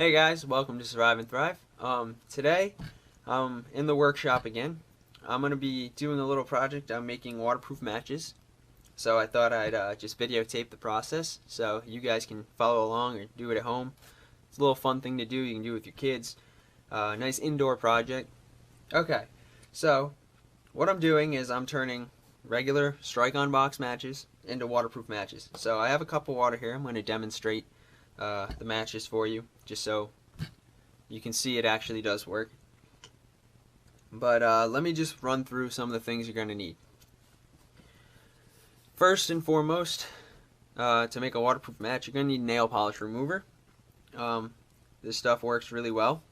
Hey guys, welcome to Survive and Thrive. Today, in the workshop again. I'm going to be doing a little project. I'm making waterproof matches. So I thought I'd just videotape the process so you guys can follow along or do it at home. It's a little fun thing to do. You can do it with your kids. Nice indoor project. Okay, so what I'm doing is I'm turning regular strike-on box matches into waterproof matches. So I have a cup of water here. I'm going to demonstrate the matches for you, just so you can see it actually does work. But let me just run through some of the things you're going to need. First and foremost, to make a waterproof match, you're going to need nail polish remover. This stuff works really well,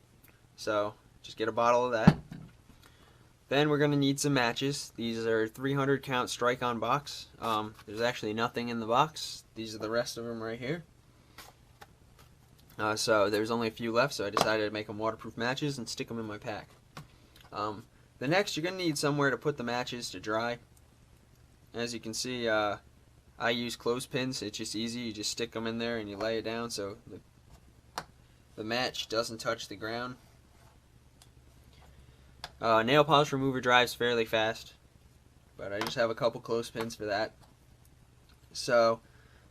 so just get a bottle of that. Then we're going to need some matches. These are 300 count strike-on box. There's actually nothing in the box. These are the rest of them right here. So there's only a few left, so I decided to make them waterproof matches and stick them in my pack. The next, you're going to need somewhere to put the matches to dry. As you can see, I use clothespins. It's just easy. You just stick them in there and you lay it down so the match doesn't touch the ground. Nail polish remover dries fairly fast, but I just have a couple clothespins for that. So,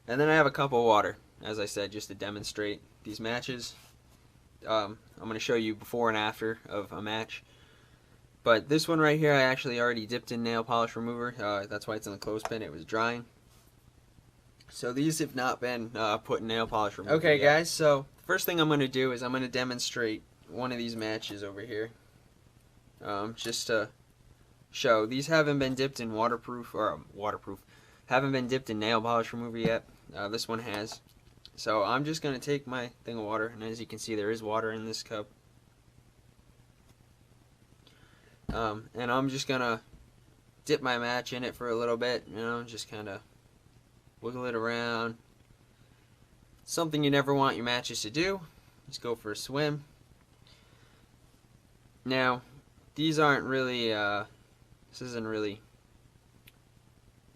and then I have a cup of water, as I said, just to demonstrate these matches. I'm going to show you before and after of a match. But this one right here I actually already dipped in nail polish remover. That's why it's in the clothespin. It was drying. So these have not been put in nail polish remover Okay yet. Guys, so first thing I'm going to do is I'm going to demonstrate one of these matches over here. Just to show. These haven't been dipped in haven't been dipped in nail polish remover yet. This one has. So I'm just going to take my thing of water, and as you can see there is water in this cup. And I'm just going to dip my match in it for a little bit, you know, just kind of wiggle it around. Something you never want your matches to do. Just go for a swim. Now, these aren't really, this isn't really,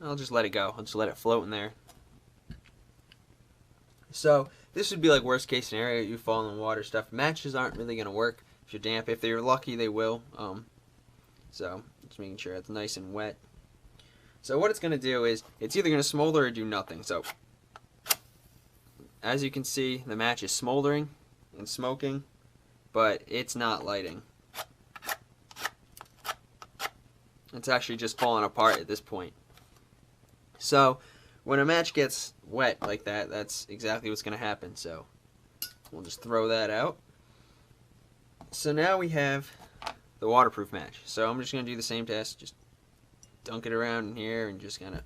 I'll just let it go. I'll just let it float in there. So this would be like worst case scenario, you fall in the water stuff. Matches aren't really going to work if you're damp. If they're lucky, they will. So just making sure it's nice and wet. So what it's going to do is it's either going to smolder or do nothing. So as you can see, the match is smoldering and smoking, but it's not lighting. It's actually just falling apart at this point. So when a match gets wet like that, that's exactly what's going to happen. So we'll just throw that out. So now we have the waterproof match. So I'm just going to do the same test. Just dunk it around in here and just kind of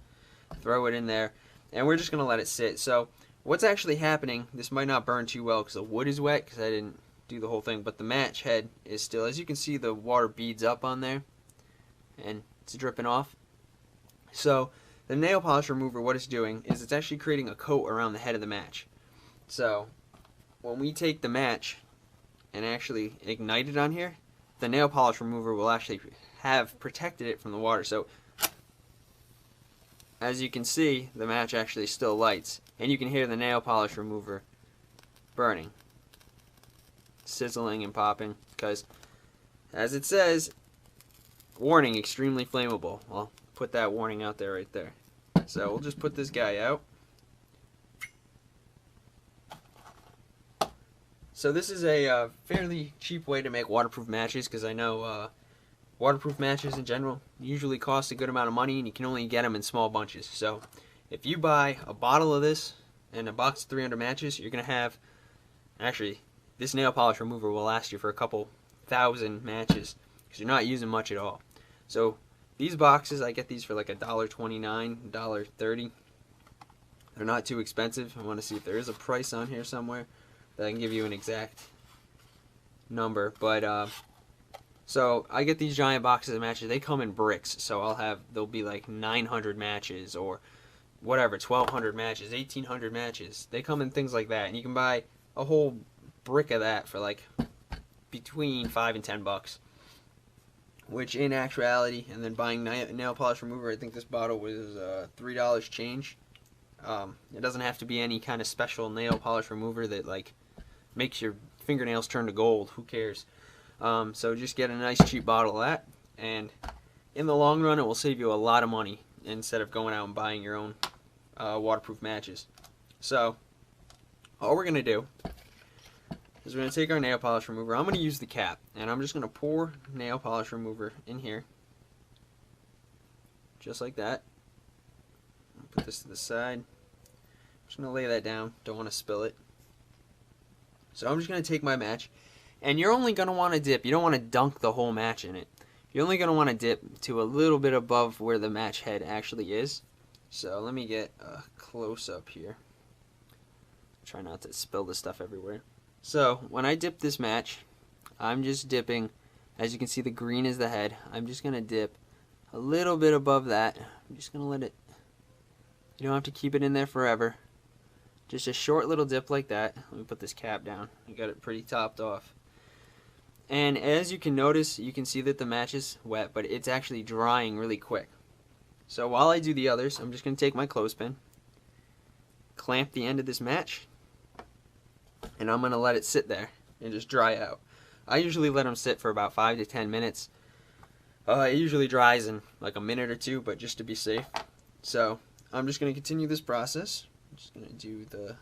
throw it in there. And we're just going to let it sit. So what's actually happening, this might not burn too well because the wood is wet because I didn't do the whole thing. But the match head is still, as you can see, the water beads up on there. And it's dripping off. So the nail polish remover, what it's doing is it's actually creating a coat around the head of the match. So when we take the match and actually ignite it on here, the nail polish remover will actually have protected it from the water. So as you can see, the match actually still lights, and you can hear the nail polish remover burning, sizzling and popping, because as it says, warning, extremely flammable. I'll put that warning out there right there. So we'll just put this guy out. So this is a fairly cheap way to make waterproof matches, because I know waterproof matches in general usually cost a good amount of money, and you can only get them in small bunches. So if you buy a bottle of this and a box of 300 matches, you're going to have, actually, this nail polish remover will last you for a couple thousand matches, because you're not using much at all. So these boxes, I get these for like $1.29, $1.30. They're not too expensive. I want to see if there is a price on here somewhere that I can give you an exact number. But so I get these giant boxes of matches. They come in bricks, so there'll be like 900 matches or whatever, 1,200 matches, 1,800 matches. They come in things like that, and you can buy a whole brick of that for like between $5 and $10. Which in actuality, and then buying nail polish remover, I think this bottle was $3 change. It doesn't have to be any kind of special nail polish remover that like makes your fingernails turn to gold. Who cares? So just get a nice cheap bottle of that, and in the long run, it will save you a lot of money instead of going out and buying your own waterproof matches. So all we're gonna do is we're gonna take our nail polish remover. I'm gonna use the cap, and I'm just gonna pour nail polish remover in here, just like that. Put this to the side. Just gonna lay that down. Don't want to spill it. So I'm just gonna take my match, and you're only gonna want to dip. You don't want to dunk the whole match in it. You're only gonna want to dip to a little bit above where the match head actually is. So let me get a close up here. Try not to spill the stuff everywhere. So when I dip this match, I'm just dipping. As you can see, the green is the head. I'm just gonna dip a little bit above that. I'm just gonna let it. You don't have to keep it in there forever. Just a short little dip like that. Let me put this cap down. I got it pretty topped off. And as you can notice, you can see that the match is wet, but it's actually drying really quick. So while I do the others, I'm just going to take my clothespin, clamp the end of this match, and I'm going to let it sit there and just dry out. I usually let them sit for about 5 to 10 minutes. It usually dries in like a minute or two, but just to be safe. So I'm just going to continue this process. I'm just going to do the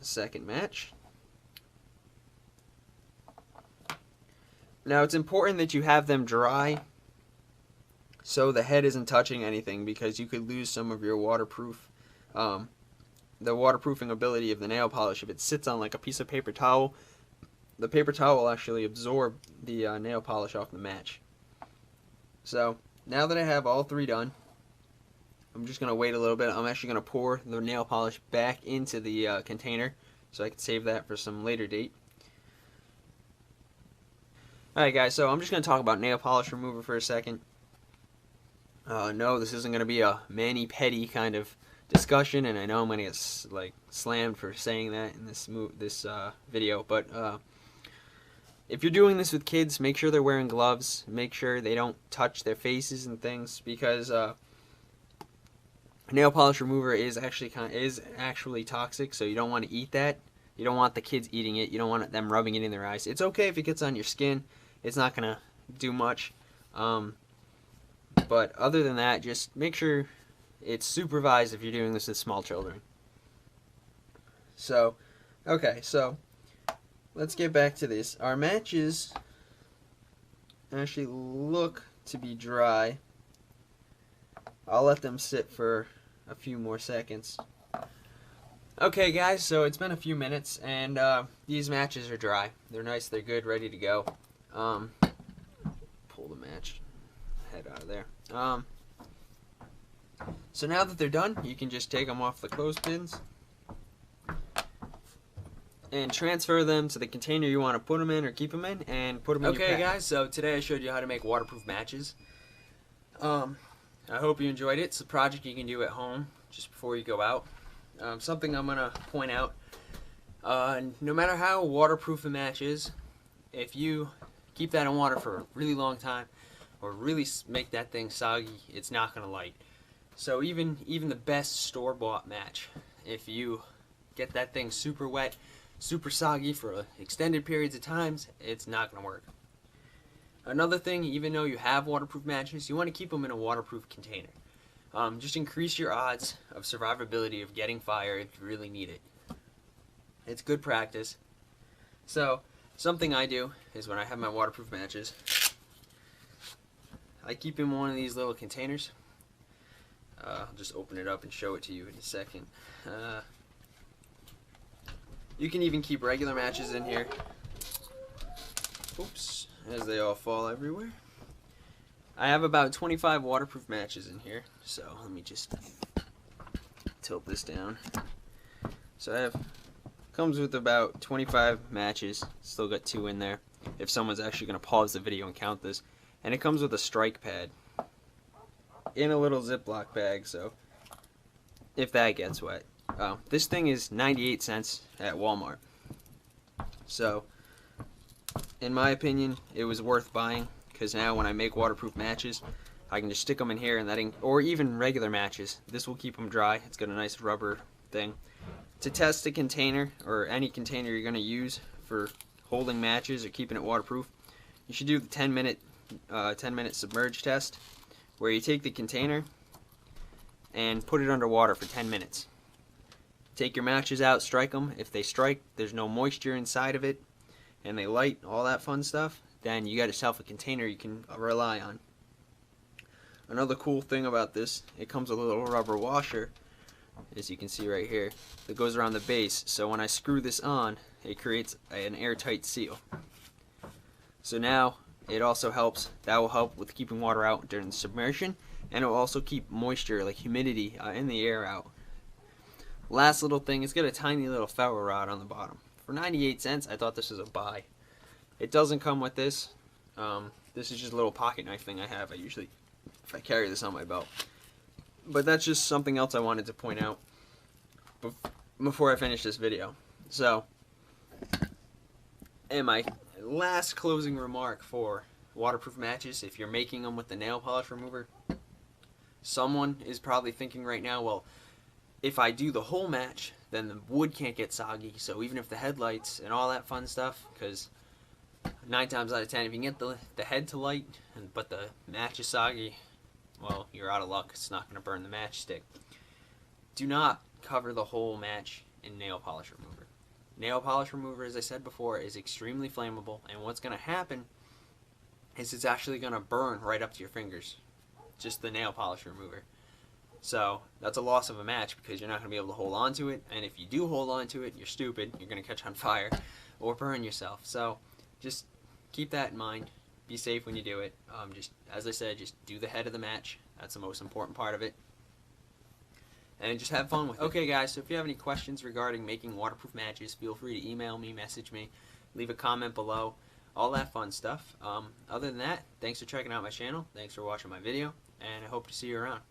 second match. Now it's important that you have them dry so the head isn't touching anything, because you could lose some of your waterproof, the waterproofing ability of the nail polish. If it sits on like a piece of paper towel, the paper towel will actually absorb the nail polish off the match. So now that I have all three done, I'm just going to wait a little bit. I'm actually going to pour the nail polish back into the container so I can save that for some later date. Alright guys, so I'm just going to talk about nail polish remover for a second. No, this isn't going to be a mani-pedi kind of discussion, and I know I'm going to get like slammed for saying that in this video, but if you're doing this with kids, make sure they're wearing gloves. Make sure they don't touch their faces and things, because nail polish remover is actually toxic, so you don't want to eat that. You don't want the kids eating it. You don't want them rubbing it in their eyes. It's okay if it gets on your skin. It's not going to do much. But other than that, just make sure it's supervised if you're doing this with small children. So, okay, so let's get back to this. Our matches actually look to be dry. I'll let them sit for a few more seconds. Okay guys, so it's been a few minutes, and these matches are dry. They're nice, they're good, ready to go. Pull the match head out of there. So now that they're done, you can just take them off the clothespins and transfer them to the container you want to put them in or keep them in, and put them in your pack. Okay guys, so today I showed you how to make waterproof matches. I hope you enjoyed it. It's a project you can do at home just before you go out. Something I'm going to point out, no matter how waterproof a match is, if you keep that in water for a really long time or really make that thing soggy, it's not going to light. So even the best store-bought match, if you get that thing super wet, super soggy for extended periods of times, it's not going to work. Another thing, even though you have waterproof matches, you want to keep them in a waterproof container. Just increase your odds of survivability of getting fire if you really need it. It's good practice. So, something I do is when I have my waterproof matches, I keep in one of these little containers. I'll just open it up and show it to you in a second. You can even keep regular matches in here. Oops, as they all fall everywhere. I have about 25 waterproof matches in here, so let me just tilt this down. So comes with about 25 matches. Still got 2 in there if someone's actually going to pause the video and count this. And it comes with a strike pad in a little Ziploc bag, so if that gets wet. This thing is 98 cents at Walmart. So, in my opinion, it was worth buying, because now when I make waterproof matches, I can just stick them in here, and or even regular matches. This will keep them dry. It's got a nice rubber thing. To test a container, or any container you're going to use for holding matches or keeping it waterproof, you should do the 10-minute submerge test, where you take the container and put it underwater for 10 minutes. Take your matches out, strike them. If they strike, there's no moisture inside of it, and they light, all that fun stuff, then you got yourself a container you can rely on. Another cool thing about this, it comes with a little rubber washer, as you can see right here, that goes around the base. So when I screw this on, it creates an airtight seal. So now it also helps, that will help with keeping water out during the submersion, and it will also keep moisture, like humidity, in the air out. Last little thing, it's got a tiny little ferro rod on the bottom. For 98 cents, I thought this was a buy. It doesn't come with this. This is just a little pocket knife thing I have. I usually, if I carry this on my belt. But that's just something else I wanted to point out before I finish this video. So, and my last closing remark for waterproof matches, if you're making them with the nail polish remover, someone is probably thinking right now, well, if I do the whole match, then the wood can't get soggy, so even if the headlights and all that fun stuff, because 9 times out of 10, if you can get the head to light, but the match is soggy, well, you're out of luck. It's not going to burn the matchstick. Do not cover the whole match in nail polish remover. Nail polish remover, as I said before, is extremely flammable, and what's going to happen is it's actually going to burn right up to your fingers. Just the nail polish remover. So that's a loss of a match, because you're not going to be able to hold on to it, and if you do hold on to it, you're stupid. You're going to catch on fire or burn yourself. So just keep that in mind. Be safe when you do it. Just as I said, just do the head of the match. That's the most important part of it. And just have fun with it. Okay guys, so if you have any questions regarding making waterproof matches, feel free to email me, message me, leave a comment below, all that fun stuff. Other than that, thanks for checking out my channel, thanks for watching my video, and I hope to see you around.